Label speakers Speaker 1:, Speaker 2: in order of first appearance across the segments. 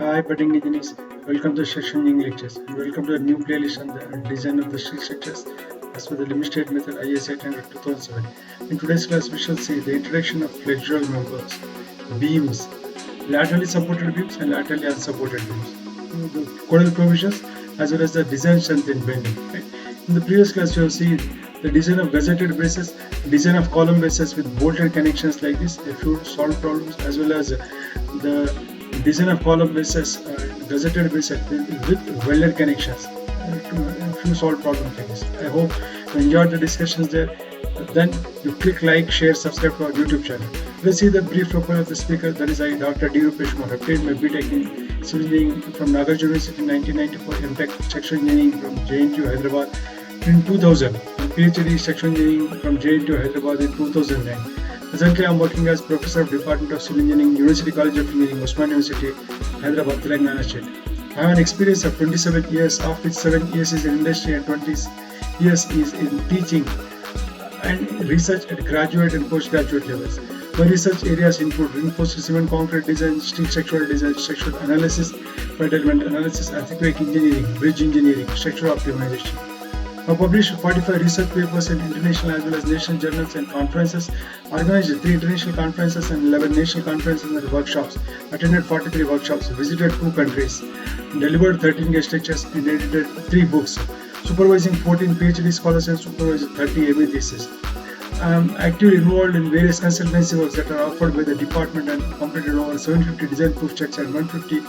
Speaker 1: Hi, budding engineers. Welcome to Section Engineering Lectures and welcome to a new playlist on the design of the steel structures as per the limited method IS 800 2007. In today's class, we shall see the introduction of flexural members, beams, laterally supported beams and laterally unsupported beams, the codal provisions as well as the design strength in bending. Right? In the previous class, you have seen the design of gusseted braces, design of column bases with bolted connections like this, a few solved problems, as well as the design of column bases, gusseted braces with welded connections, a few solved problems like this. I hope you enjoyed the discussions there. Then you click like, share, subscribe to our YouTube channel. Let's see the brief profile of the speaker. That is I, Dr. D. Rupesh Kumar, obtained my BTech in Civil Engineering from Nagarjuna University in 1994, MTech Structural Engineering from JNTU Hyderabad in 2000, and PhD Structural Engineering from JNTU Hyderabad in 2009. Presently, I am working as Professor of Department of Civil Engineering, University College of Engineering, Osman University, Hyderabad, Telangana State. I have an experience of 27 years, of which 7 years is in industry and 20 years is in teaching and research at graduate and postgraduate levels. My research areas include reinforced cement concrete design, steel structural design, structural analysis, fight element analysis, earthquake engineering, bridge engineering, structural optimization. I published 45 research papers in international as well as national journals and conferences, organized 3 international conferences and 11 national conferences and workshops, attended 43 workshops, visited 2 countries, delivered 13 guest lectures and edited 3 books, supervising 14 PhD scholars and supervised 30 MA theses. I am actively involved in various consultancy works that are offered by the department and completed over 750 design proof checks and 150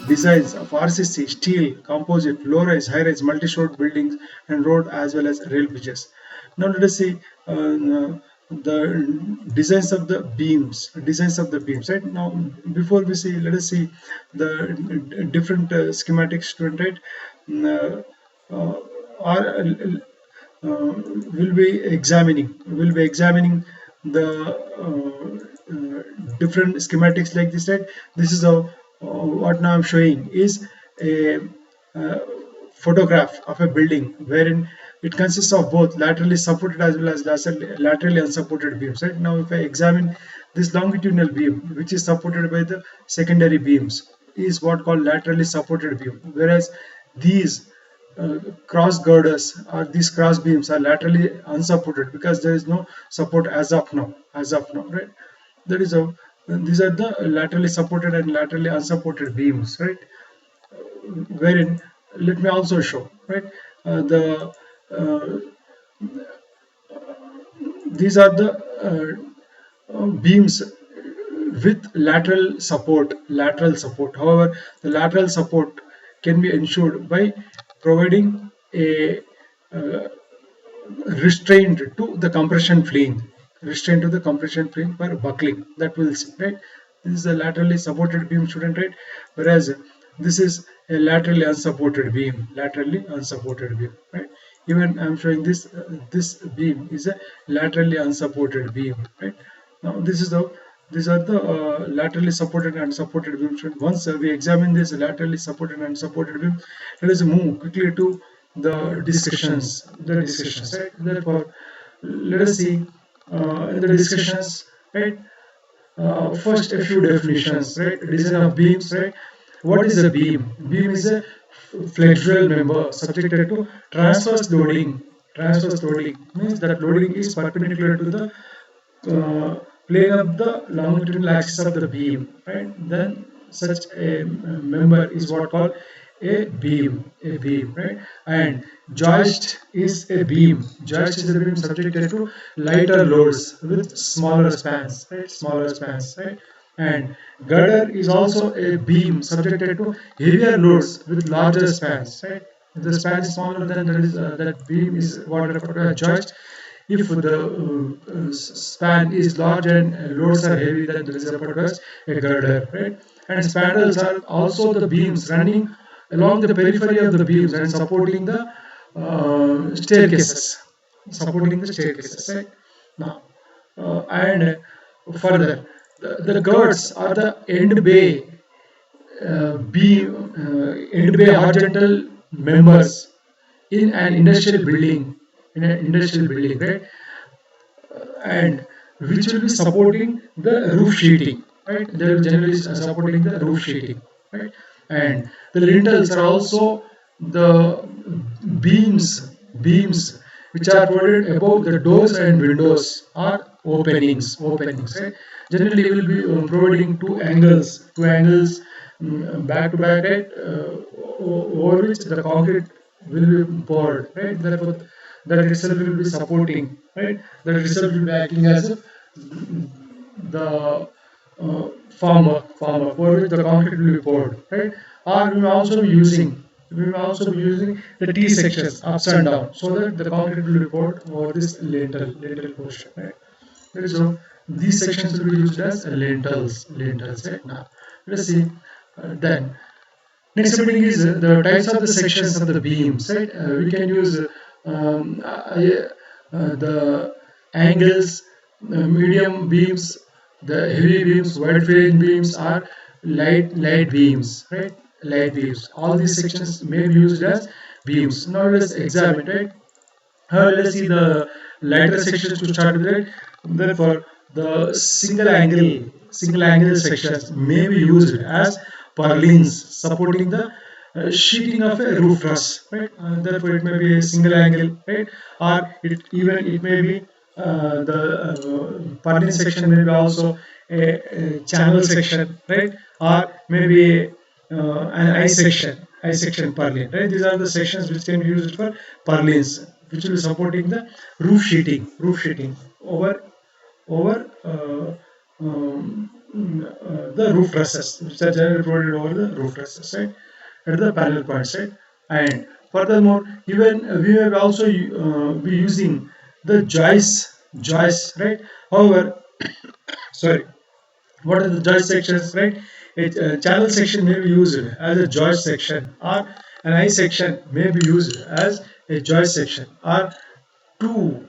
Speaker 1: designs of RCC, steel, composite, low-rise, high-rise, multi-story buildings and road as well as rail bridges. Now let us see the designs of the beams. Right now, before we see, let us see the different schematics. Student, right? We'll be examining the different schematics like this, right? This is how what now I'm showing is a photograph of a building wherein it consists of both laterally supported as well as laterally unsupported beams. Right now, if I examine this longitudinal beam, which is supported by the secondary beams, is what called laterally supported beam, whereas these cross girders or these cross beams are laterally unsupported because there is no support as of now. Right? That is how these are the laterally supported and laterally unsupported beams, right? Wherein, let me also show, right? These are the beams with lateral support. However, the lateral support can be ensured by providing a restraint to the compression plane. For buckling, that will see, right? This is a laterally supported beam, student, right? Whereas this is a laterally unsupported beam, right? Even I'm showing this this beam is a laterally unsupported beam, right? Now this is how these are the laterally supported and unsupported beams. Once we examine this laterally supported and unsupported beam, let us move quickly to the discussions. Right? Therefore, let us see in the discussions, right? First, a few definitions, right? Design of beams, right? What is a beam? Beam is a flexural member subjected to transverse loading. Transverse loading means that loading is perpendicular to the plane of the longitudinal axis of the beam, right? Then such a member is what called a beam, right? And joist is a beam. Joist is a beam subjected to lighter loads with smaller spans, right? And girder is also a beam subjected to heavier loads with larger spans, right? If the span is smaller, then that beam is what referred to as joist. If the span is large and loads are heavy, then there is referred to as a girder, right? And spandrels are also the beams running along the periphery of the beams and supporting the staircases. Right? Now, and further, the girds are the end bay horizontal members in an industrial building, right? And which will be supporting the roof sheeting, right? They will generally supporting the roof sheeting. right? And the lintels are also the beams which are provided above the doors and windows or openings, right? Generally, we will be providing two angles back to back, right? Over which the concrete will be poured, right? Therefore, that itself will be supporting, right? That itself will be acting as if the farmer for which the concrete will be poured, right? Or we will also be using the T sections ups and down so that the concrete will be poured over this lintel portion, right? That is so these sections will be used as lintels, right? Now let us see. Then next thing is the types of the sections of the beams, right? We can use the angles, medium beams, the heavy beams, wide frame beams, or light beams, right? Light beams. All these sections may be used as beams. Now let's examine, right? Let's see the lighter sections to start with, right? Therefore, the single angle sections may be used as purlins supporting the sheeting of a roof truss, right? Therefore, it may be a single angle, right? Or it may be the purlin section may be also a channel section, right? Or maybe an I section purlin, right? These are the sections which can be used for purlins, which will be supporting the roof sheeting over the roof trusses, which are generally provided over the roof trusses, right? At the panel points, right? And furthermore, even we may also be using the joists, right? However, sorry, what are the joist sections, right? A channel section may be used as a joist section, or an I section may be used as a joist section, or two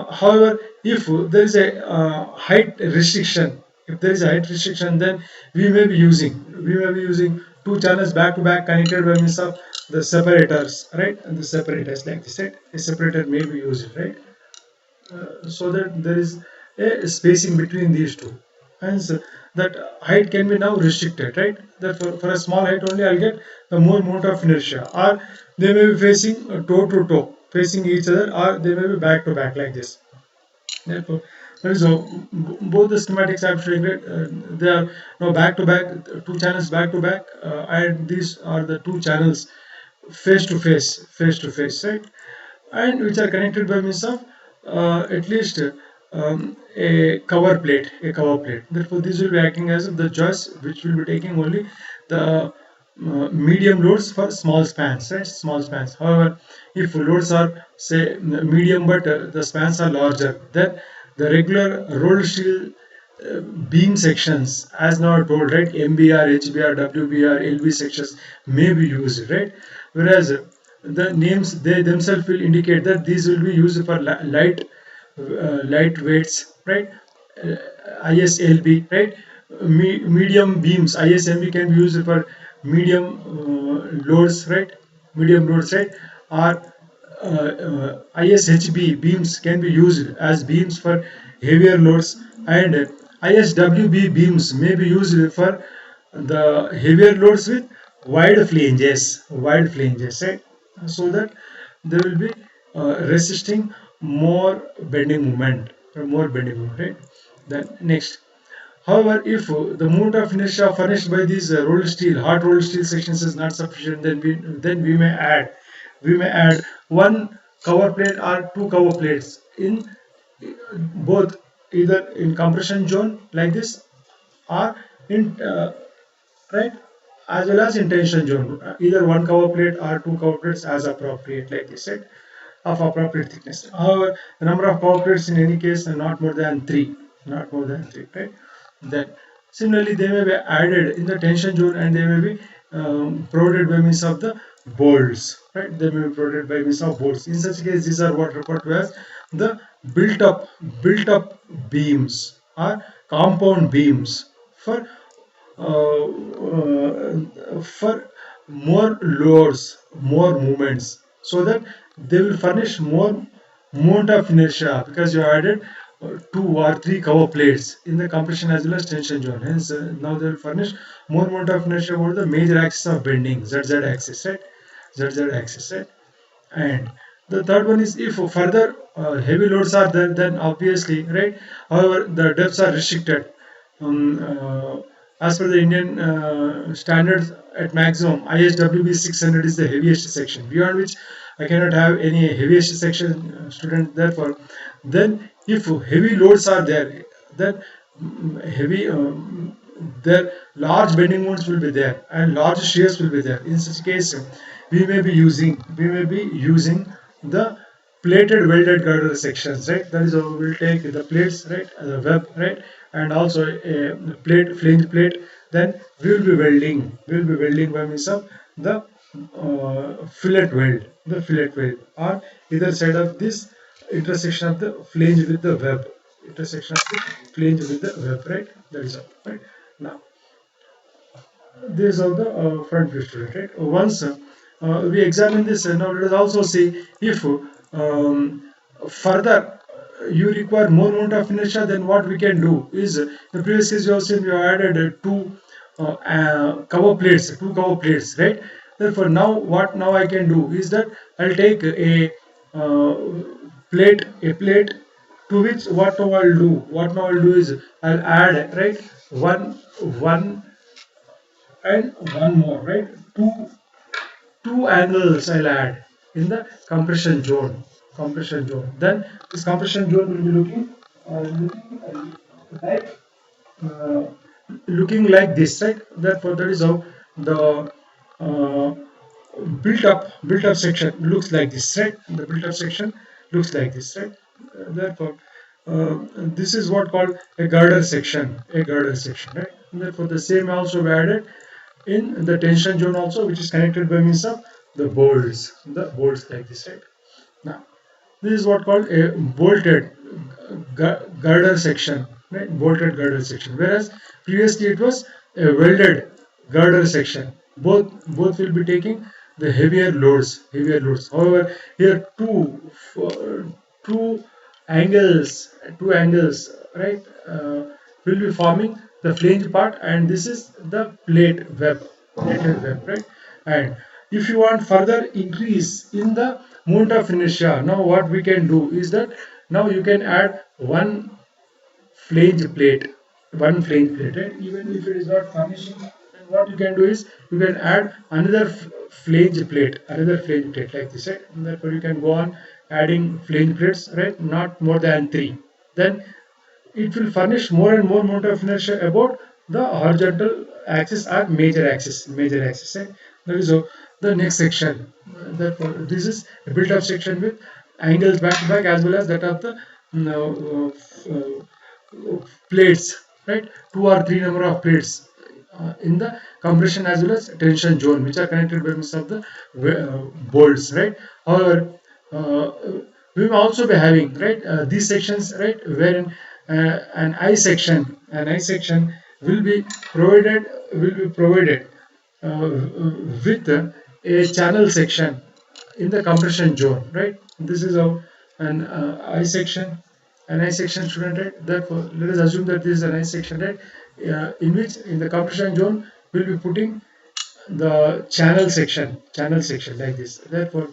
Speaker 1: however, if there is a height restriction, then we may be using two channels back to back connected by means of the separators, right? And the separators like this, right? A separator may be used, right? So that there is a spacing between these two, and so that height can be now restricted, right? That for a small height only I'll get the more moment of inertia, or they may be facing toe to toe facing each other, or they may be back to back like this. Therefore, so both the schematics I've shown, they are now back to back, two channels back to back, and these are the two channels face to face, right? And which are connected by means of at least a cover plate. Therefore, this will be acting as the joist, which will be taking only the medium loads for small spans, right? Small spans. However, if loads are say medium but the spans are larger, then the regular rolled steel beam sections, as now told, right? MBR, HBR, WBR, LB sections may be used, right? Whereas the names they themselves will indicate that these will be used for light weights, right? ISLB, right? Medium beams, ISMB can be used for medium loads, right? Medium loads, right? Or ISHB beams can be used as beams for heavier loads, and ISWB beams may be used for the heavier loads with wide flanges, right? So that they will be resisting more bending movement, right? Then next, however, if the moment of inertia furnished by these hot rolled steel sections is not sufficient, then we may add one cover plate or two cover plates in both, either in compression zone like this, or in right, as well as in tension zone, either one cover plate or two cover plates as appropriate like this, right? Of appropriate thickness. However, the number of cover plates in any case are not more than three, right? Then similarly, they may be added in the tension zone, and they may be provided by means of the bolts, right? They may be provided by means of bolts. In such case, these are what referred to as the built up beams or compound beams for more loads, more movements, so that they will furnish more moment of inertia because you added two or three cover plates in the compression as well as tension zone. Hence, now they will furnish more moment of inertia over the major axis of bending, ZZ axis, right? ZZ axis, right? And the third one is if further heavy loads are there, then obviously, right? However, the depths are restricted. As per the Indian standards, at maximum, ISWB 600 is the heaviest section, beyond which I cannot have any heaviest section student. Therefore, then if heavy loads are there, then heavy there large bending moments will be there and large shears will be there. In such case, we may be using the plated welded girder sections, right? That is how we will take the plates, right, the web, right, and also a plate, flange plate. Then we will be welding by means of the fillet weld on either side of this intersection of the flange with the web, intersection of the flange with the web, right? That is all, right? Now, these are the front view student, right? Once we examine this, now let us also see if further you require more amount of inertia, then what we can do is in the previous case you have seen we have added two cover plates, right? Therefore, now I can do is that I'll take uh, a plate to which what now I'll do is I'll add, right, one and one more, right? Two angles I'll add in the compression zone. Compression zone. Then this compression zone will be like uh, looking like this, right? Therefore, that is how the uh, built up section looks like this, right? The built up section looks like this, right? Therefore, this is what called a girder section, right? Therefore, the same also we added in the tension zone also, which is connected by means of the bolts like this, right? Now, this is what called a bolted girder section, right? Bolted girder section. Whereas previously it was a welded girder section. Both will be taking the heavier loads. However, here two angles, right? Will be forming the flange part, and this is the plated web, right? And if you want further increase in the moment of inertia, now what we can do is that now you can add flange plate one flange plate, right? Even if it is not furnishing, then what you can do is you can add another flange plate like this, right? And therefore you can go on adding flange plates, right? Not more than three. Then it will furnish more and more moment of inertia about the horizontal axis or major axis, right? That is how the next section. Therefore, this is a built-up section with angles back to back as well as that of the plates, right? Two or three number of plates in the compression as well as tension zone, which are connected by means of the bolts, right? However, uh, we will also be having, right, these sections, right, wherein an I section will be provided with a channel section in the compression zone, right? This is how an I section student, right? Therefore, let us assume that this is an I section, right? In which in the compression zone we'll be putting the channel section like this. Therefore,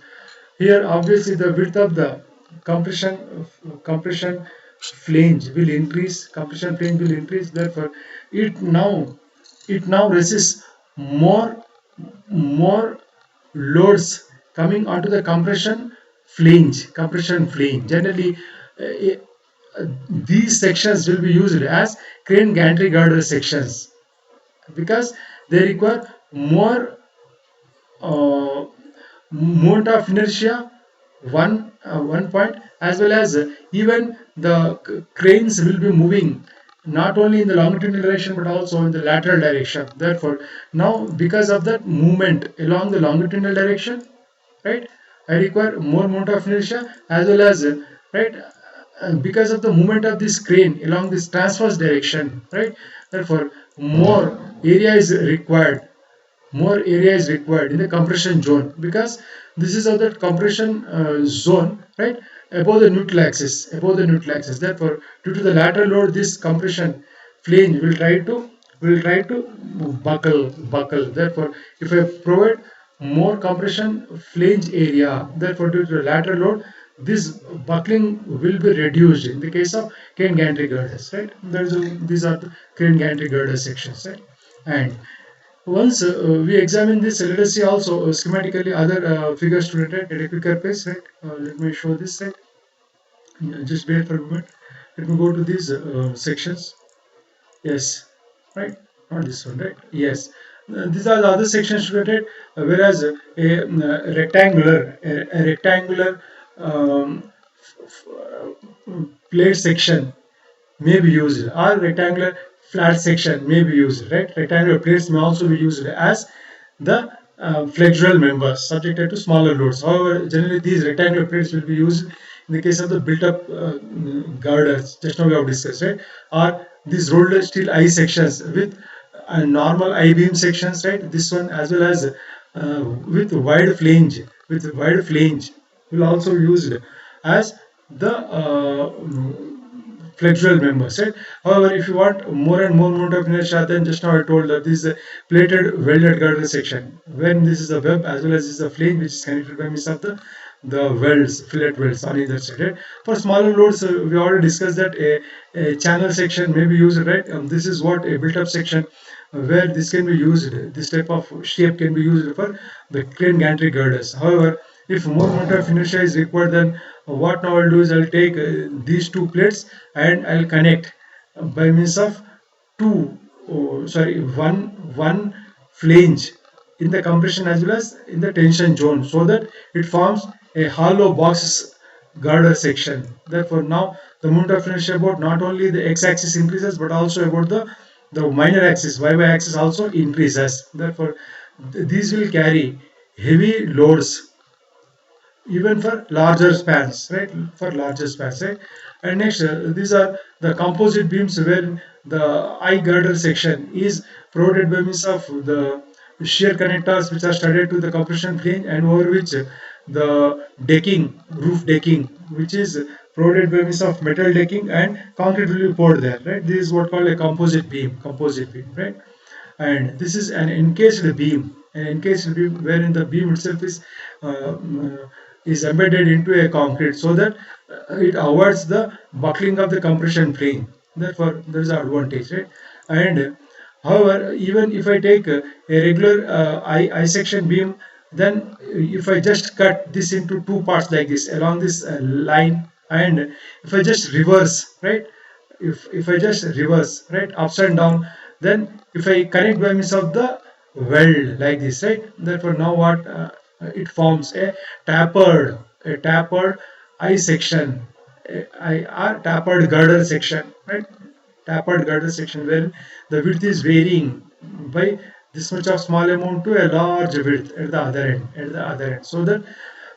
Speaker 1: here obviously the width of the compression compression flange will increase. Therefore, it now resists more loads coming onto the compression flange. Generally, these sections will be used as crane gantry girder sections because they require more uh, moment of inertia, one point, as well as even the cranes will be moving not only in the longitudinal direction but also in the lateral direction. Therefore, now because of that movement along the longitudinal direction, right, I require more moment of inertia as well as right, because of the movement of this crane along this transverse direction, right? Therefore, more area is required in the compression zone because this is how the compression zone, right, above the neutral axis, above the neutral axis. Therefore, due to the lateral load, this compression flange will try to buckle. Therefore, if I provide more compression flange area, therefore due to the lateral load, this buckling will be reduced in the case of crane gantry girders, right? These are the crane gantry girder sections, right? And once we examine this, let us see also schematically other figures to rotate at a quicker pace, right? Let me show this, right? Just wait for a moment. Let me go to these sections. Yes, right? Not this one, right? Yes. These are the other sections to rotate, whereas a rectangular um, plate section may be used, or rectangular flat section may be used, right? Rectangular plates may also be used as the flexural members subjected to smaller loads. However, generally these rectangular plates will be used in the case of the built-up girders, just now we have discussed, right? Or these rolled steel I sections with normal I beam sections, right? This one as well as with wide flange will also used as the flexural members, right? However, if you want more and more moment of inertia, then just now I told that this is a plated welded girder section. When this is a web as well as this is a flange which is connected by means of the welds, fillet welds on either side, right? For smaller loads, we already discussed that a channel section may be used, right? This is what a built-up section where this can be used. This type of shape can be used for the crane gantry girders. However, if more moment of inertia is required, then what now I'll do is I'll take these two plates and I'll connect by means of one flange in the compression as well as in the tension zone, so that it forms a hollow box girder section. Therefore, now the moment of inertia about not only the x-axis increases but also about the minor axis, y-axis also increases. Therefore, these will carry heavy loads even for larger spans, right? For larger spans, right? And next, these are the composite beams where the I girder section is provided by means of the shear connectors which are studded to the compression flange, and over which the decking, roof decking, which is provided by means of metal decking, and concrete will be poured there, right? This is what called a composite beam, right? And this is an encased beam wherein the beam itself is embedded into a concrete, so that it avoids the buckling of the compression frame. Therefore, there is an advantage, right? And however, even if I take a regular I section beam, then if I just cut this into two parts like this along this line, and if I just reverse, right? If I just reverse, right, ups and down, then if I connect by means of the weld like this, right? Therefore, now what it forms a tapered I section, or tapered girder section, right? Tapered girder section where the width is varying by this much of small amount to a large width at the other end, so that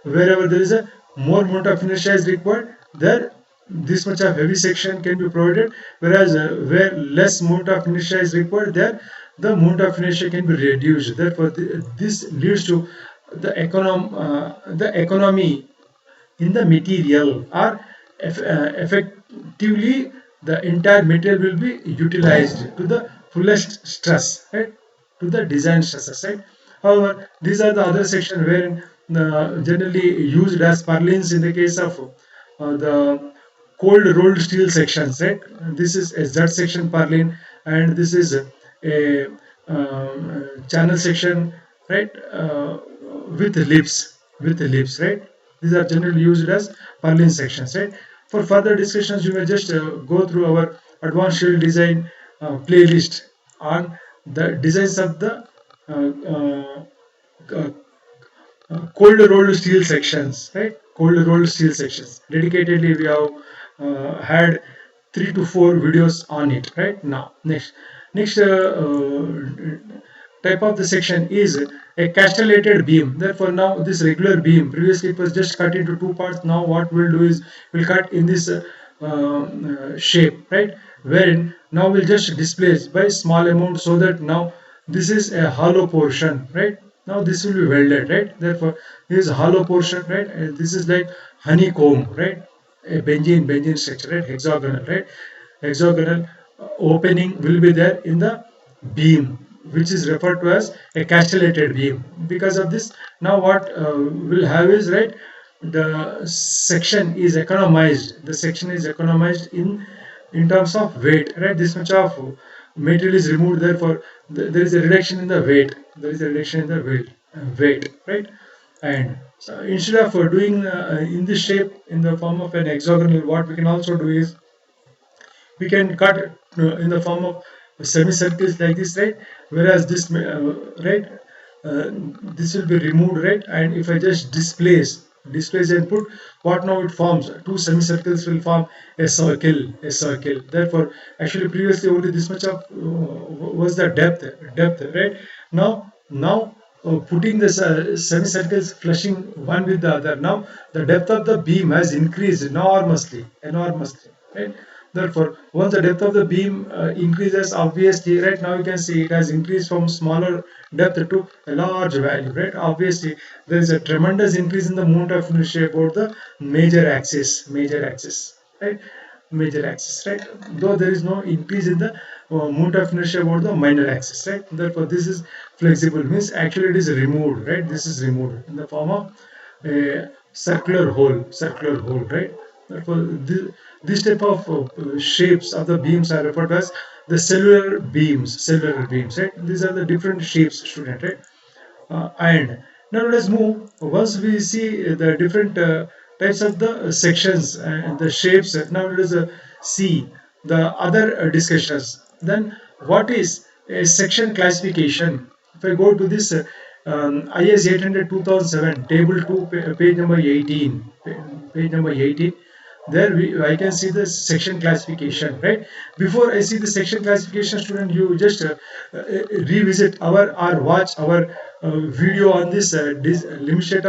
Speaker 1: wherever there is a more amount of inertia is required, there this much of heavy section can be provided, whereas where less amount of inertia is required, there the amount of inertia can be reduced. Therefore, this leads to the economy in the material, or effectively the entire material will be utilized to the fullest stress, right? To the design stresses, right? However, these are the other section wherein generally used as purlins in the case of the cold rolled steel sections, right? This is a Z section purlin, and this is a channel section, right? With lips, right? These are generally used as purlin sections, right? For further discussions, you may just go through our advanced shield design playlist on the designs of the uh, cold rolled steel sections, right? Cold rolled steel sections. Dedicatedly, we have had 3 to 4 videos on it, right? Now, next type of the section is a castellated beam. Therefore, now this regular beam, previously it was just cut into two parts. Now, what we'll do is we'll cut in this shape, right? Wherein now we'll just displace by small amount, so that now this is a hollow portion, right? Now this will be welded, right? Therefore, this is hollow portion, right? And this is like honeycomb, right? A benzene structure, right? Hexagonal, right? Hexagonal opening will be there in the beam, which is referred to as a castellated beam. Because of this, now what we'll have is, right, the section is economized. The section is economized in terms of weight, right? This much of material is removed, therefore there is a reduction in the weight. There is a reduction in the weight, right? And so instead of doing in this shape in the form of an hexagonal, what we can also do is we can cut in the form of semicircles like this, right? Whereas this right, uh, this will be removed, right? And if I just displace and put, what now it forms two semicircles will form a circle. Therefore, actually previously only this much of was the depth, right? Now putting the semicircles flushing one with the other, now the depth of the beam has increased enormously, right? Therefore, once the depth of the beam increases, obviously, right, now you can see it has increased from smaller depth to a large value, right? Obviously, there is a tremendous increase in the moment of inertia about the major axis, right? Major axis, right? Though there is no increase in the moment of inertia about the minor axis, right? Therefore, this is flexible, means actually it is removed, right? This is removed in the form of a circular hole, right? Therefore, this type of shapes of the beams are referred to as the cellular beams, right? These are the different shapes, student, right? And now let us move. Once we see the different types of the sections and the shapes, now let us see the other discussions. Then, what is a section classification? If I go to this IS 800 2007, table 2, page number 18, page number 18, there I can see the section classification, right? Before I see the section classification, student, you just revisit or watch our video on this limited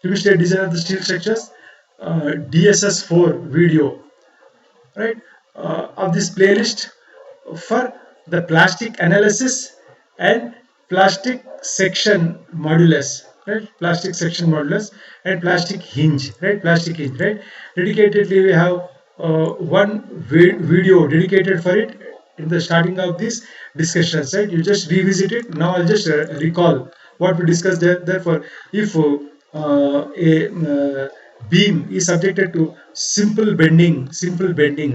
Speaker 1: design of the steel structures, DSS4 video, right, of this playlist for the plastic analysis and plastic section modulus, right? Plastic section modulus and plastic hinge, right? Dedicatedly, we have one video dedicated for it in the starting of these discussions, right? You just revisit it. Now I'll just recall what we discussed there. Therefore, if a beam is subjected to simple bending,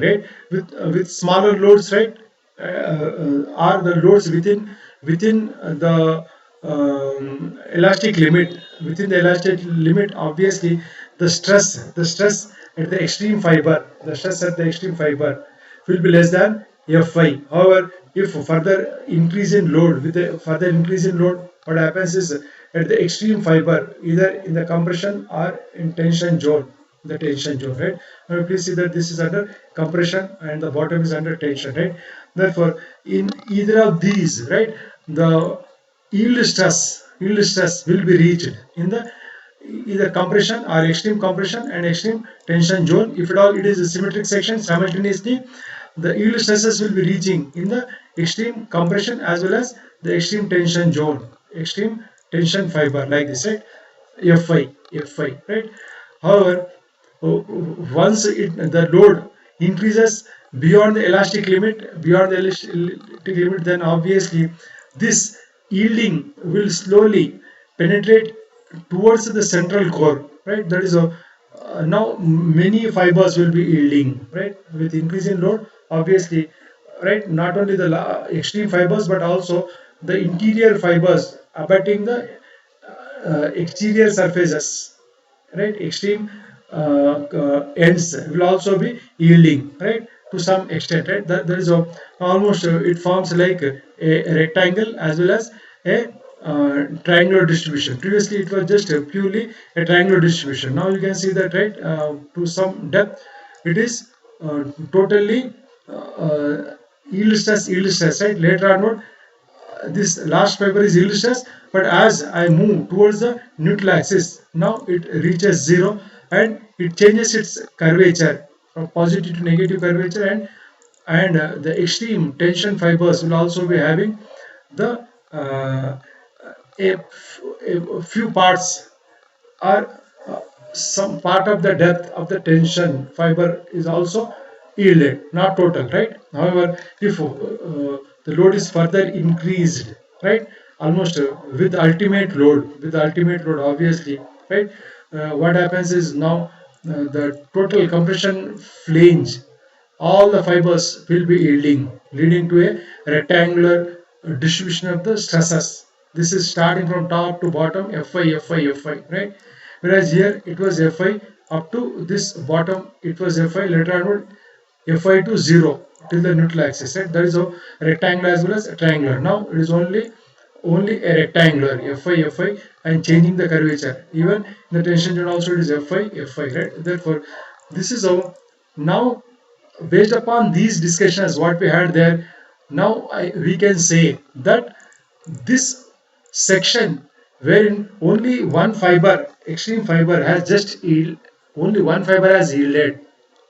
Speaker 1: right, with smaller loads, right, are the loads within the elastic limit. Within the elastic limit, obviously the stress at the extreme fiber, will be less than Fi. However, if further increase in load, what happens is at the extreme fiber, either in the compression or in tension zone, right? Now please see that this is under compression and the bottom is under tension, right? Therefore, in either of these, right, the yield stress will be reached in the either compression or extreme compression and extreme tension zone. If at all it is a symmetric section, simultaneously the yield stresses will be reaching in the extreme compression as well as the extreme tension zone, extreme tension fiber, like this, right? Fi, right? However, once the load increases beyond the elastic limit, then obviously this yielding will slowly penetrate towards the central core, right? That is a now many fibers will be yielding, right, with increasing load, obviously, right? Not only the extreme fibers but also the interior fibers abutting the exterior surfaces, right? Extreme ends will also be yielding, right, to some extent, right? That is almost it forms like a rectangle as well as a triangular distribution. Previously it was just purely a triangular distribution. Now you can see that, right, to some depth it is totally yield stress, right? Later onward, this last fiber is yield stress, but as I move towards the neutral axis, now it reaches zero and it changes its curvature from positive to negative curvature, and the extreme tension fibers will also be having the a few parts are some part of the depth of the tension fiber is also yielded, not total, right? However, if the load is further increased, right, almost with ultimate load, obviously, right, what happens is now the total compression flange, all the fibers will be yielding, leading to a rectangular distribution of the stresses. This is starting from top to bottom, Fi, Fi, Fi, right? Whereas here it was Fi up to this bottom, it was Fi, later on Fi to 0 till the neutral axis, right? That is a rectangular as well as a triangular. Now it is only a rectangular Fi, and changing the curvature. Even in the tension zone also it is Fi, right? Therefore, this is how now, based upon these discussions what we had there, now we can say that this section wherein only one fiber, extreme fiber, has just only one fiber has yielded,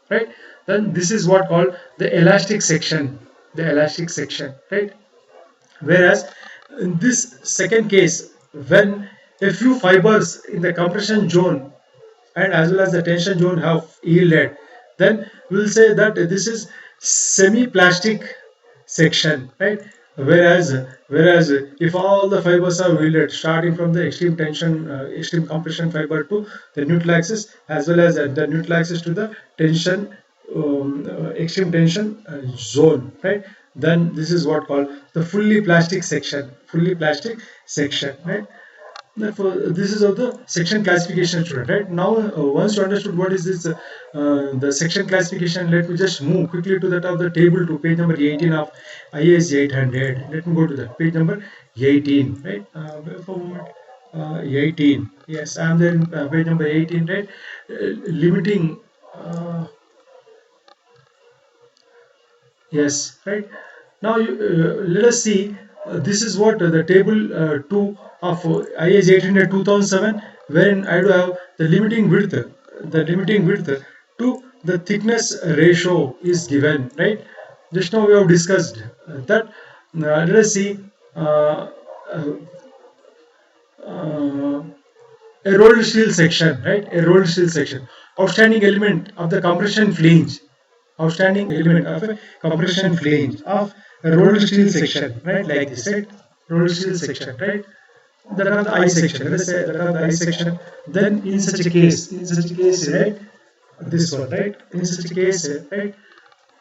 Speaker 1: right? Then this is what called the elastic section, right? Whereas in this second case, when a few fibers in the compression zone and as well as the tension zone have yielded, then we will say that this is semi-plastic section, right? Whereas if all the fibers are yielded, starting from the extreme compression fiber to the neutral axis, as well as the neutral axis to the tension extreme tension zone, right? Then this is what called the fully plastic section, right? Therefore, this is of the section classification, student. Right now, once you understood what is this, the section classification, let me just move quickly to that of the table to page number 18 of IAS 800. Let me go to that page number 18. Right, for a moment. 18. Yes, I am there in page number 18. Right, limiting. Yes, right. Now let us see. This is what the table 2 of IAS 800 2007, wherein I do have the limiting width. The limiting width to the thickness ratio is given, right? Just now we have discussed that. Let us see. A rolled steel section, right? A rolled steel section. Outstanding element of the compression flange. Outstanding element of a compression flange of a rolled steel section, right? Like this, right? Rolled steel section, right? That are the I section. Let us say that are the I section. Then in such a case, right? This one, right? In such a case, right?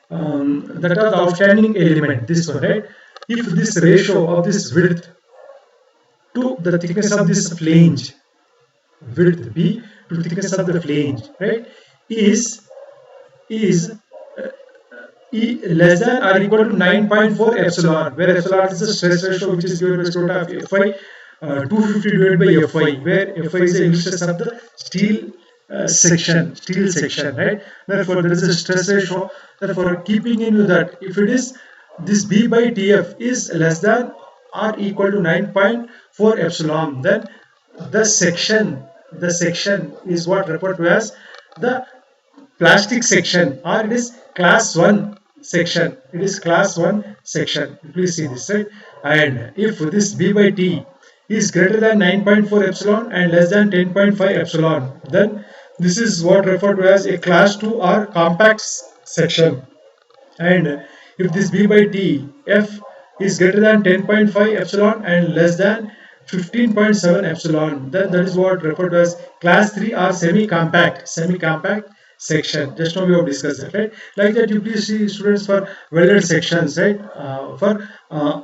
Speaker 1: That are the outstanding element. This one, right? If this ratio of this width to the thickness of this flange, width B to thickness of the flange, right, is E less than or equal to 9.4 epsilon, where epsilon is the stress ratio which is given by square root of Fi 250 divided by Fi, where Fi is the stress of the steel section, right? Therefore, there is a stress ratio. Therefore, keeping in view that if it is this B by Tf is less than or equal to 9.4 epsilon, then the section is what referred to as the plastic section, or it is class 1 section. It is class 1 section. Please see this, right? And if this B by T is greater than 9.4 epsilon and less than 10.5 epsilon, then this is what referred to as a class 2 or compact section. And if this B by T F is greater than 10.5 epsilon and less than 15.7 epsilon, then that is what referred to as class 3 or semi-compact section. Just now we have discussed that, right? Like that, you please see students for welded sections, right? For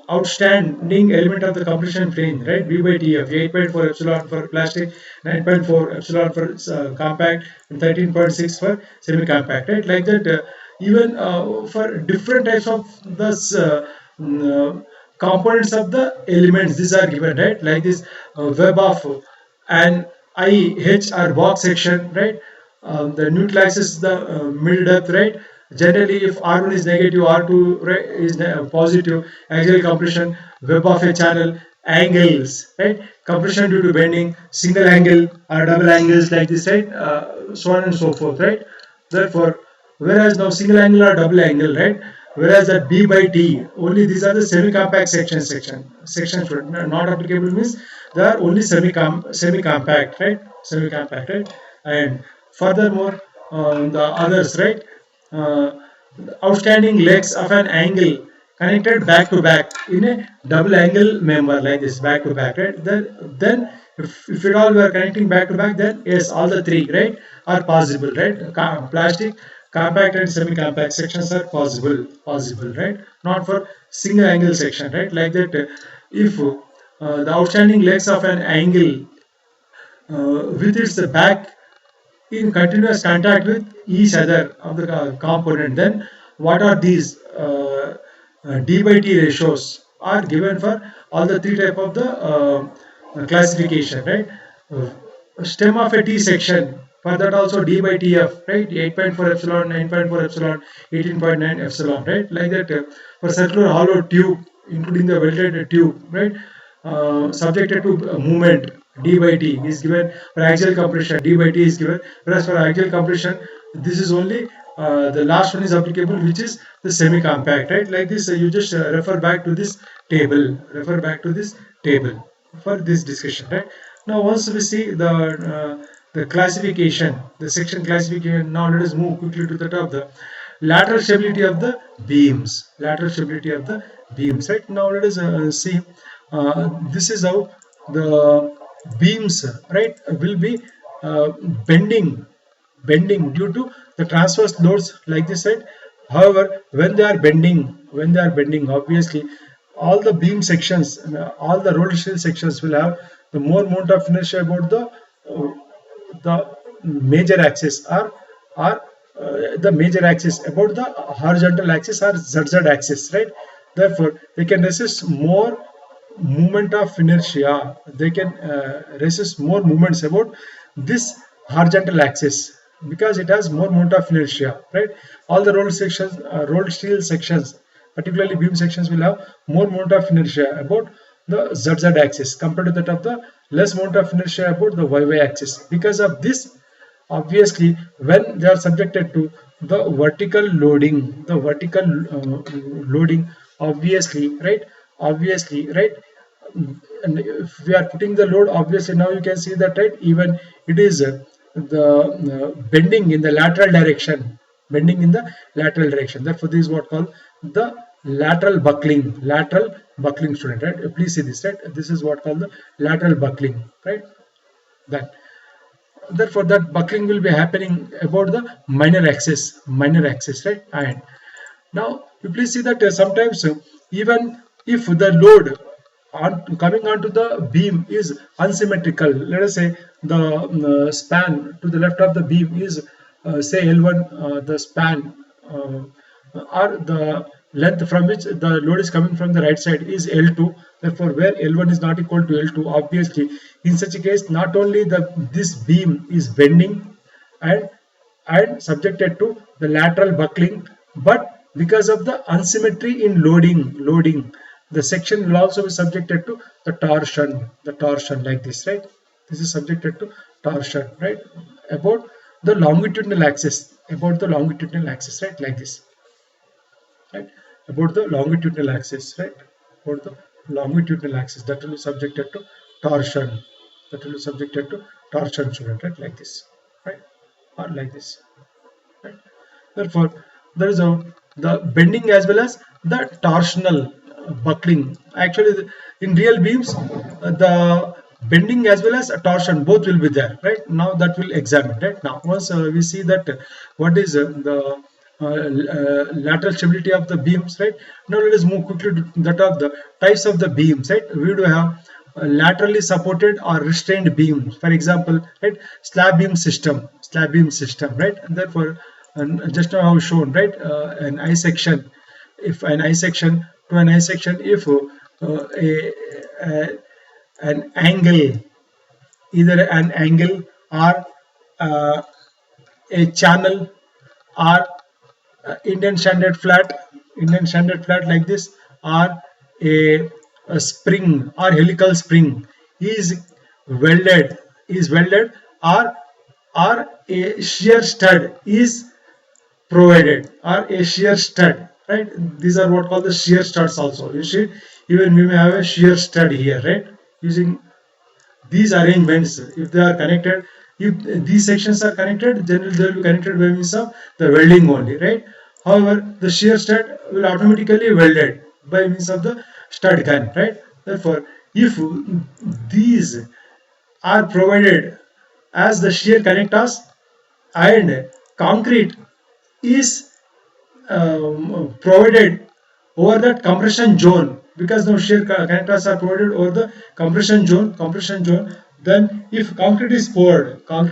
Speaker 1: outstanding element of the compression flange, right? B by Tf, 8.4 epsilon for plastic, 9.4 epsilon for compact, and 13.6 for semi-compact, right? Like that, even for different types of the components of the elements, these are given, right? Like this web of an IH or box section, right? The neutral axis is the middle depth, right? Generally, if R1 is negative, R2 right, is positive, axial compression, web of a channel, angles, right? Compression due to bending, single angle or double angles like this, right? So on and so forth, right? Therefore, whereas now single angle or double angle, right? Whereas that B by T, only these are the semi-compact sections not applicable means they are only semi-compact, right? Semi-compact, right? And furthermore, the others, right? Uh, Outstanding legs of an angle connected back to back in a double angle member like this, back to back, right? Then if it all were connecting back to back, then yes, all the three, right, are possible, right? Plastic, compact and semi-compact sections are possible, right? Not for single angle section, right? Like that, if the outstanding legs of an angle with its back in continuous contact with each other of the component, then what are these d by t ratios are given for all the three type of the classification, right? Stem of a t section, for that also d by tf, right? 8.4 epsilon, 9.4 epsilon, 18.9 epsilon, right? Like that, for circular hollow tube including the welded tube, right, subjected to movement, d by t is given. For axial compression, d by t is given, whereas for axial compression, this is only the last one is applicable, which is the semi-compact, right? Like this, you just refer back to this table for this discussion, right? Now once we see the classification, the section classification, now let us move quickly to the top, the lateral stability of the beams, right? Now let us see, this is how the beams, right, will be uh, bending due to the transverse loads like this, right? However, when they are bending, obviously all the beam sections, all the rolled steel sections will have the more moment of inertia about the major axis, or the major axis about the horizontal axis or ZZ axis, right? Therefore, they can resist more moment of inertia. They can resist more movements about this horizontal axis because it has more moment of inertia, right? All the rolled steel sections, particularly beam sections, will have more moment of inertia about the ZZ axis compared to that of the less moment of inertia about the YY axis. Because of this, obviously, when they are subjected to the vertical loading, obviously, right, and if we are putting the load, obviously now you can see that, right, even it is the bending in the lateral direction, therefore this is what called the lateral buckling, student, right? Please see this, right? This is what called the lateral buckling, right? That Therefore that buckling will be happening about the minor axis, right? And now you please see that sometimes even if the load coming onto the beam is unsymmetrical, let us say the span to the left of the beam is say L1, the span or the length from which the load is coming from the right side is L2. Therefore, where L1 is not equal to L2, obviously, in such a case, not only this beam is bending and subjected to the lateral buckling, but because of the asymmetry in loading, the section will also be subjected to the torsion like this, right? This is subjected to torsion, right? About the longitudinal axis, right? Like this, right? About the longitudinal axis, right? About the longitudinal axis that will be subjected to torsion, student, right? Like this, right? Or like this, right? Therefore, there is the bending as well as the torsional buckling. Actually, in real beams, the bending as well as torsion both will be there, right? Now that we'll examine, right? Now once we see that what is the lateral stability of the beams, right? Now let us move quickly to that of the types of the beams, right? We do have laterally supported or restrained beams, for example, right? Slab beam system, right? And therefore, and just now I have shown, right, an I section, if an I section to an I section, if an angle, either an angle or a channel or Indian standard flat like this, or a spring or helical spring is welded, or a shear stud is provided, or a shear stud, right? These are what called the shear studs also. You see, even we may have a shear stud here, right? Using these arrangements, if they are connected, if these sections are connected, then they will be connected by means of the welding only, right? However, the shear stud will automatically welded by means of the stud gun, right? Therefore, if these are provided as the shear connectors and concrete is provided over that compression zone, because now shear connectors are provided over the compression zone, then if concrete is poured on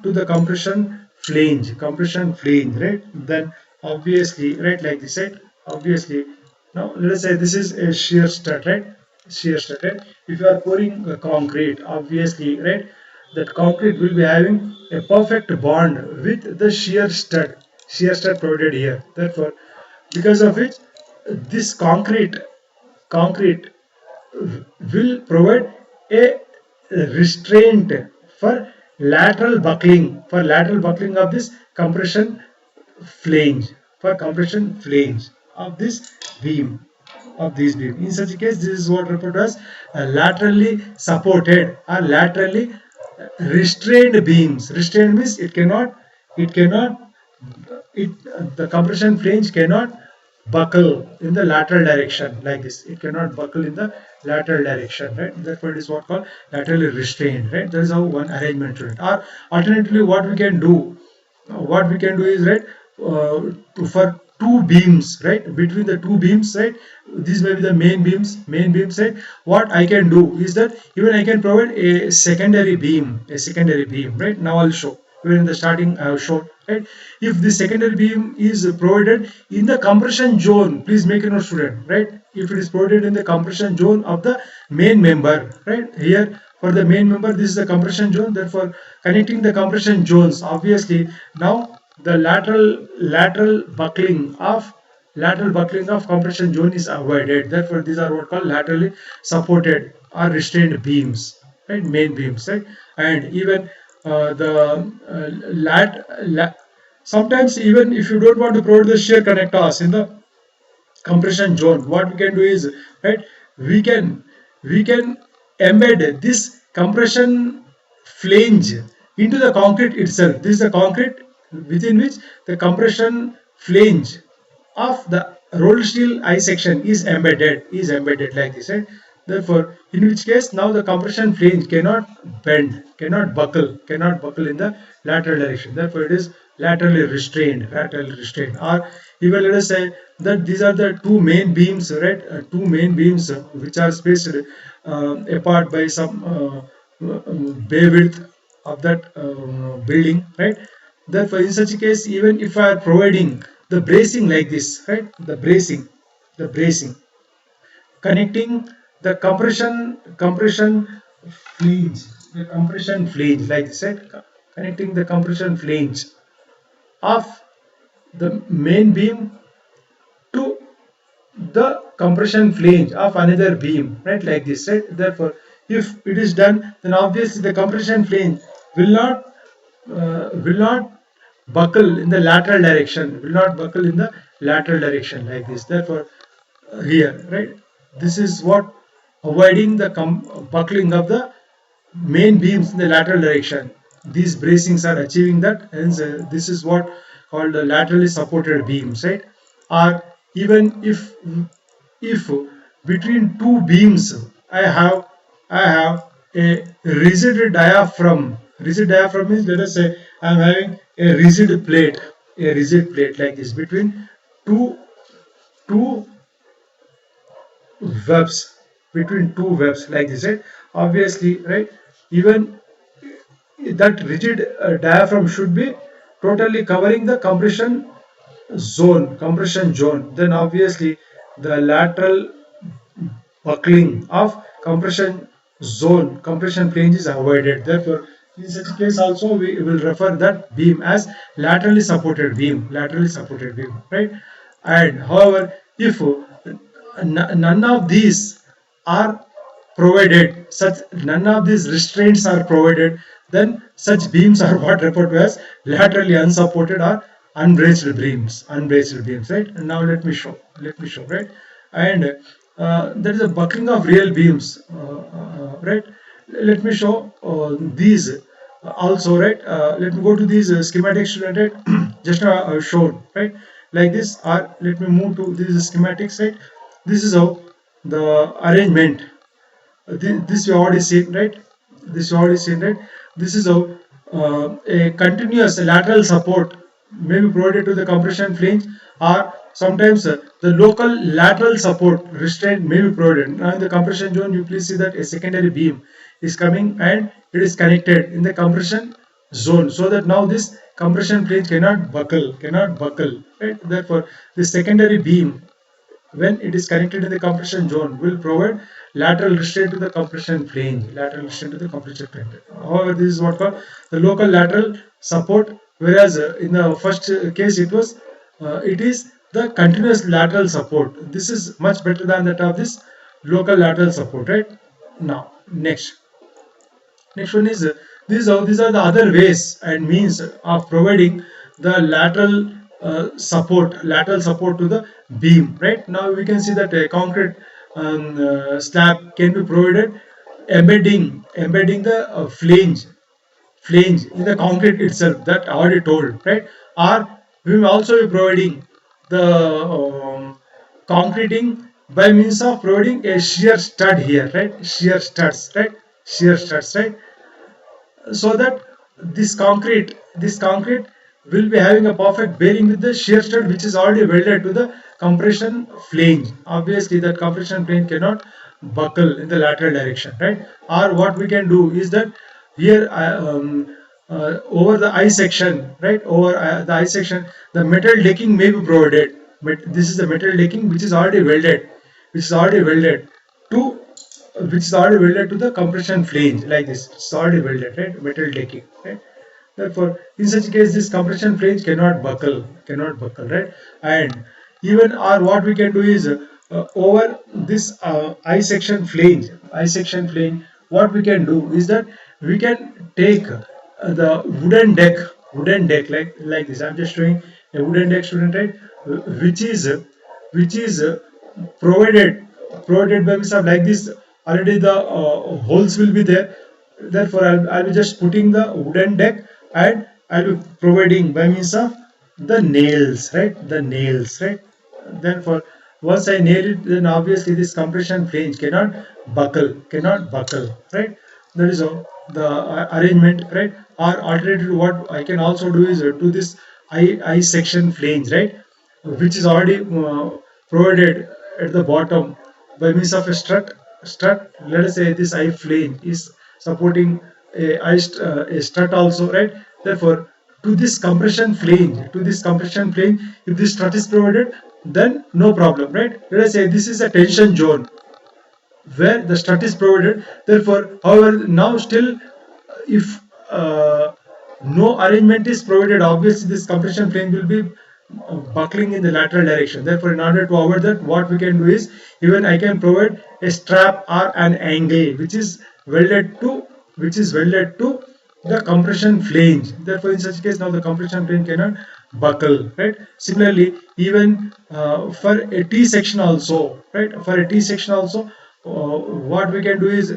Speaker 1: to the compression flange, right? Then obviously, right, like this, right? Obviously, now let us say this is a shear stud, right? Shear stud, right? If you are pouring concrete, obviously, right, that concrete will be having a perfect bond with the shear stud provided here. Therefore, because of which this concrete will provide a restraint for lateral buckling of this compression flange of this beam of this beam. In such a case, this is what referred to as laterally supported or laterally restrained beams. Restrained means the compression flange cannot buckle in the lateral direction like this. It cannot buckle in the lateral direction, right? Therefore, it is what called laterally restrained, right? That is how one arrangement to it. Or alternatively, what we can do is, right, for two beams, right, between the two beams, right, these may be the main beams, right. What I can do is that even I can provide a secondary beam, right. Now I'll show. Even in the starting I have shown, right. If the secondary beam is provided in the compression zone, please make a note, student, right. If it is provided in the compression zone of the main member, right, here for the main member, this is the compression zone. Therefore, connecting the compression zones, obviously now the lateral buckling of compression zone is avoided. Therefore, these are what called laterally supported or restrained beams, right, main beams, right. And even the sometimes, even if you don't want to provide the shear connectors in the compression zone, what we can do is, right, we can embed this compression flange into the concrete itself. This is the concrete within which the compression flange of the rolled steel I section is embedded like this, right. Therefore, in which case now the compression flange cannot bend, cannot buckle in the lateral direction. Therefore, it is laterally restrained. Or even let us say that these are the two main beams, right? Two main beams which are spaced apart by some bay width of that building, right? Therefore, in such a case, even if I are providing the bracing like this, right? The bracing connecting the flange, the compression flange like this, right? Connecting the compression flange of the main beam to the compression flange of another beam, right, like this, right. Therefore, if it is done, then obviously the compression flange will not buckle in the lateral direction like this. Therefore, here, right, this is what avoiding the buckling of the main beams in the lateral direction. These bracings are achieving that, hence this is what called the laterally supported beams, right. Or even if between two beams I have a rigid diaphragm means, let us say I am having a rigid plate like this between two two webs like this, right. Obviously, right, even that rigid diaphragm should be totally covering the compression zone. Then obviously the lateral buckling of compression flange is avoided. Therefore, in such case also we will refer that beam as laterally supported beam, right. And however, if none of these are none of these restraints are provided, then such beams are what referred to as laterally unsupported or unbraced beams, right. And now let me show, right. And there is a buckling of real beams, right? Let me show these also, right? Let me go to these schematics, student, right? Just shown, right? Like this, or let me move to these schematics, right? This is how the arrangement. This you already seen, right? This you already seen, right? This is how a continuous lateral support may be provided to the compression flange, or sometimes the local lateral support restraint may be provided. Now in the compression zone, you please see that a secondary beam is coming and it is connected in the compression zone, so that now this compression flange cannot buckle, right? Therefore, the secondary beam, when it is connected in the compression zone, will provide lateral restraint to the compression flange. Lateral restraint to the compression flange. However, this is what called the local lateral support, whereas in the first case it is the continuous lateral support. This is much better than that of this local lateral support, right? Now, next one is these are the other ways and means of providing the lateral support to the beam. Right now we can see that a concrete slab can be provided, embedding the flange in the concrete itself, that I already told, right? Or we will also be providing the concreting by means of providing a shear stud here, right? Shear studs, right? So that this concrete will be having a perfect bearing with the shear stud, which is already welded to the compression flange. Obviously that compression flange cannot buckle in the lateral direction, right? Or what we can do is that here over the I section, right? Over the I section, the metal decking may be provided. But this is the metal decking which is already welded, to the compression flange, like this. It's already welded, right? Metal decking, right? Therefore, in such case, this compression flange cannot buckle, right? And even, or what we can do is over this I section flange, what we can do is that we can take the wooden deck, like this. I'm just showing a wooden deck, student, right? Which is provided by means of like this. Already the holes will be there. Therefore, I'll be just putting the wooden deck, and I'll be providing by means of the nails, right? Therefore, once I nail it, then obviously this compression flange cannot buckle, right? That is how the arrangement, right? Or alternatively, what I can also do is to this I section flange, right? Which is already provided at the bottom by means of a strut. Let us say this I flange is supporting a strut also, right? Therefore, to this compression flange, if this strut is provided, then no problem, right? Let us say this is a tension zone where the strut is provided. Therefore, however, now still, if no arrangement is provided, obviously this compression flange will be buckling in the lateral direction. Therefore, in order to avoid that, what we can do is, even I can provide a strap or an angle which is welded to the compression flange. Therefore, in such case, now the compression flange cannot buckle, right? Similarly, even for a T section also, right? What we can do is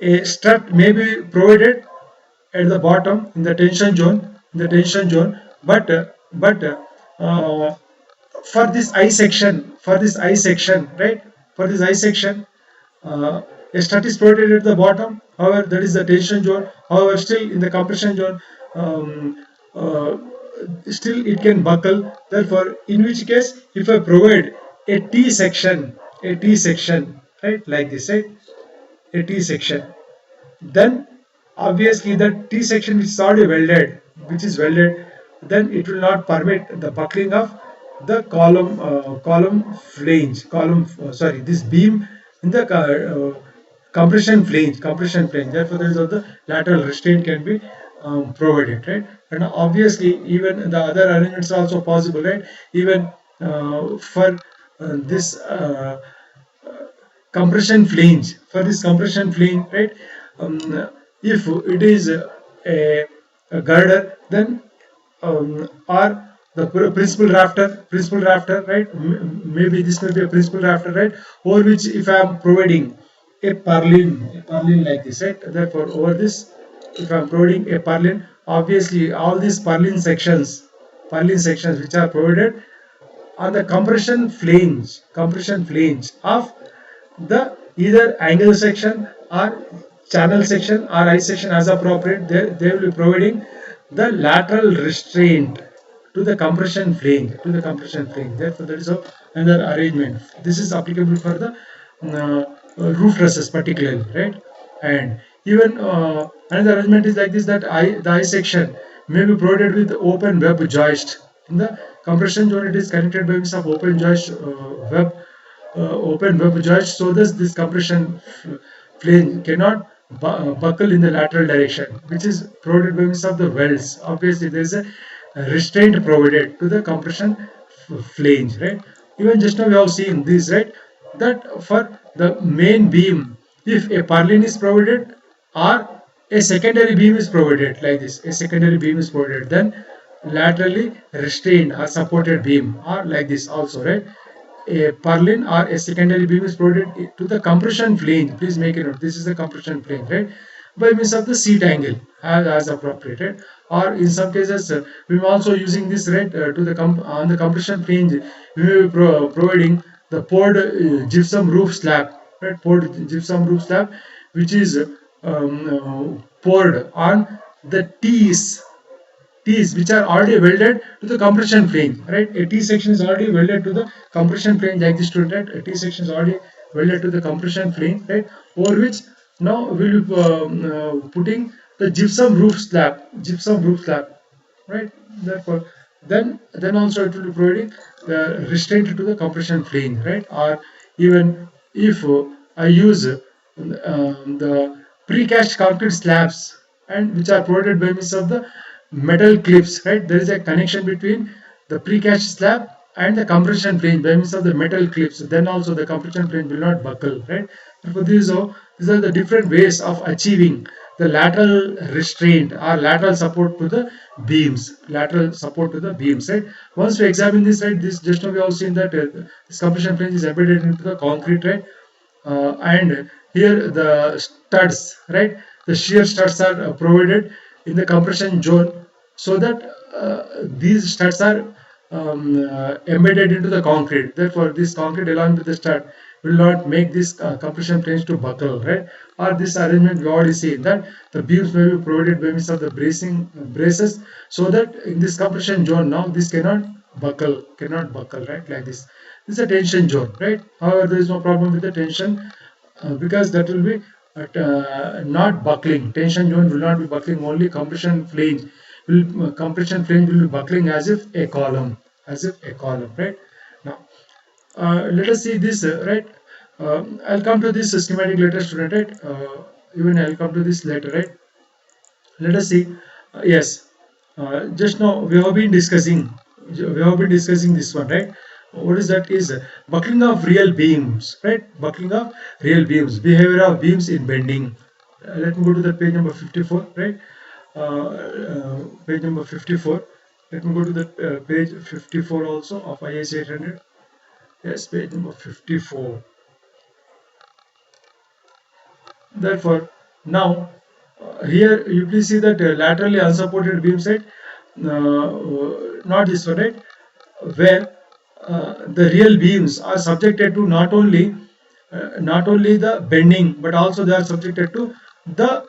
Speaker 1: a strut may be provided at the bottom in the tension zone, but for this I section, right? For this I section, a strut is provided at the bottom. However, that is the tension zone. However, still in the compression zone, still it can buckle. Therefore, in which case, if I provide a T section, right, like this, right? A T section, then obviously the T section which is welded, then it will not permit the buckling of the this beam in the compression flange. Therefore, there is the lateral restraint can be provided, right? And obviously, even the other arrangements are also possible, right? Even for this compression flange, right? If it is a girder, then or the principal rafter, right? Maybe this may be a principal rafter, right? Over which if I am providing a purlin like this, right? Therefore, over this, if I am providing a purlin, obviously all these purlin sections which are provided on the compression flange of the either angle section or channel section or I section as appropriate, they will be providing the lateral restraint to the compression flange. Therefore, there is another arrangement. This is applicable for the roof trusses particularly, right? And even another arrangement is like this, that the I section may be provided with open web joist. In the compression zone, it is connected by means of open web joist, so that this compression flange cannot buckle in the lateral direction, which is provided by means of the welds. Obviously, there is a restraint provided to the compression flange, right? Even just now we have seen this, right? That for the main beam, if a purlin is provided or a secondary beam is provided like this, a secondary beam is provided, then laterally restrained or supported beam or like this also, right? A purlin or a secondary beam is provided to the compression flange. Please make a note, this is the compression flange, right? By means of the seat angle as appropriate, right? Or in some cases we are also using this, right? To the on the compression flange we will be providing the poured gypsum roof slab, right? Poured gypsum roof slab, which is poured on the T's which are already welded to the compression flange, right? A T section is already welded to the compression flange like this, student, right? A T section is already welded to the compression flange, right? Over which now we will be putting the gypsum roof slab, right? Therefore, then also it will be providing the restraint to the compression flange, right? Or even if I use the precast concrete slabs and which are provided by means of the metal clips, right? There is a connection between the precast slab and the compression flange by means of the metal clips. Then also the compression flange will not buckle, right? Therefore, these are the different ways of achieving the lateral restraint or lateral support to the beams, right? Once we examine this, right, this just now we have seen that this compression flange is embedded into the concrete, right? And here the studs, right? The shear studs are provided in the compression zone, so that these studs are embedded into the concrete. Therefore, this concrete along with the stud will not make this compression flange to buckle, right? Or this arrangement we already see that the beams may be provided by means of the braces, so that in this compression zone now this cannot buckle, right? Like this. This is a tension zone, right? However, there is no problem with the tension because that will be not buckling. Tension zone will not be buckling. Only compression flange will be buckling as if a column, right? Now, let us see this, right? I'll come to this schematic later, student, right? Even I'll come to this later, right? Let us see. Yes, just now we have been discussing this one, right? What is that? Is buckling of real beams, right? Buckling of real beams, behavior of beams in bending. Let me go to the page number 54, right? Page number 54. Let me go to the page 54 also of IS 800. Yes, page number 54. Therefore, now here you please see that laterally unsupported beam set, not this one, right? Where the real beams are subjected to not only the bending, but also they are subjected to the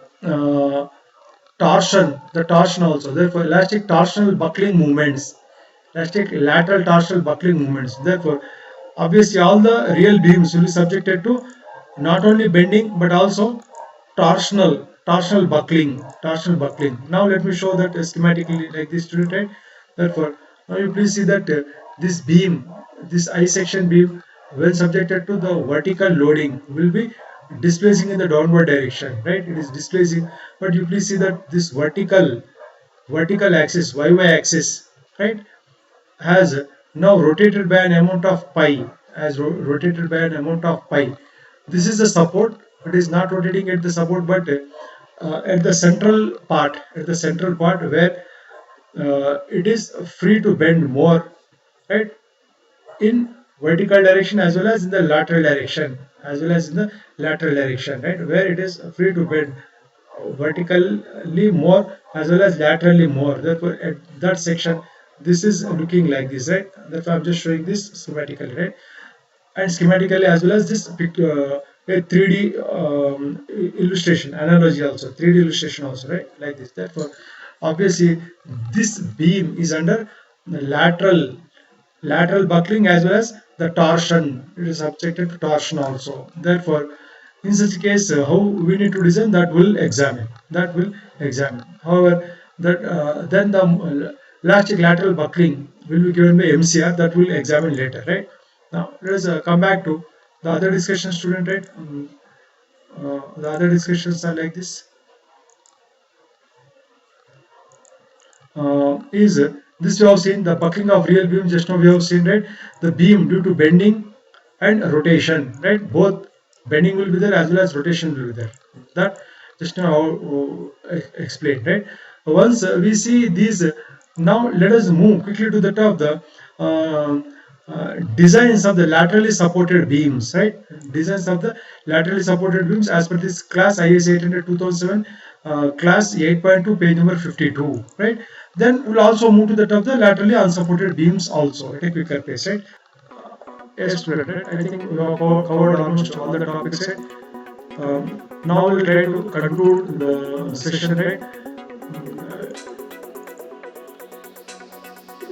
Speaker 1: torsion also. Therefore, elastic torsional buckling movements, elastic lateral torsional buckling movements. Therefore, obviously all the real beams will be subjected to not only bending but also torsional buckling. Now let me show that schematically like this, student, right? Therefore, now you please see that this beam, this I section beam, when subjected to the vertical loading, will be displacing in the downward direction, right? It is displacing, but you please see that this vertical axis, y axis, right, has now rotated by an amount of pi, This is the support. It is not rotating at the support, but at the central part, where it is free to bend more, right, in vertical direction as well as in the lateral direction, right, where it is free to bend vertically more as well as laterally more. Therefore, at that section, this is looking like this, right? Therefore, I'm just showing this schematically, right? And schematically as well as this a 3D illustration analogy also, 3D illustration also, right, like this. Therefore, obviously, this beam is under the lateral buckling as well as the torsion. It is subjected to torsion also. Therefore, in such a case, how we need to design, that will examine. However, that then the elastic lateral buckling will be given by MCR, that will examine later, right? Now let us come back to the other discussion, student, right? The other discussions are like this. Is this we have seen the buckling of real beam. Just now we have seen, right, the beam due to bending and rotation, right? Both bending will be there as well as rotation will be there. That just now explained, right? Once we see these, now let us move quickly to the top, the designs of the laterally supported beams, right? Designs of the laterally supported beams as per this class IS 800 2007, class 8.2, page number 52, right? Then we'll also move to the top, the laterally unsupported beams also at a quicker pace, right? Yes, student, right? I think we have covered almost all the topics, right? Now we'll try to conclude the session, right?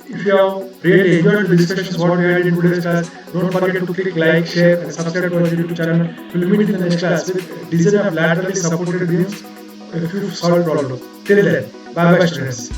Speaker 1: If you have really enjoyed the discussions what we had in today's class, don't forget to click like, share, and subscribe to our YouTube channel. We'll meet in the next class with design of laterally supported beams, a few solved problems. Till then, bye bye, students.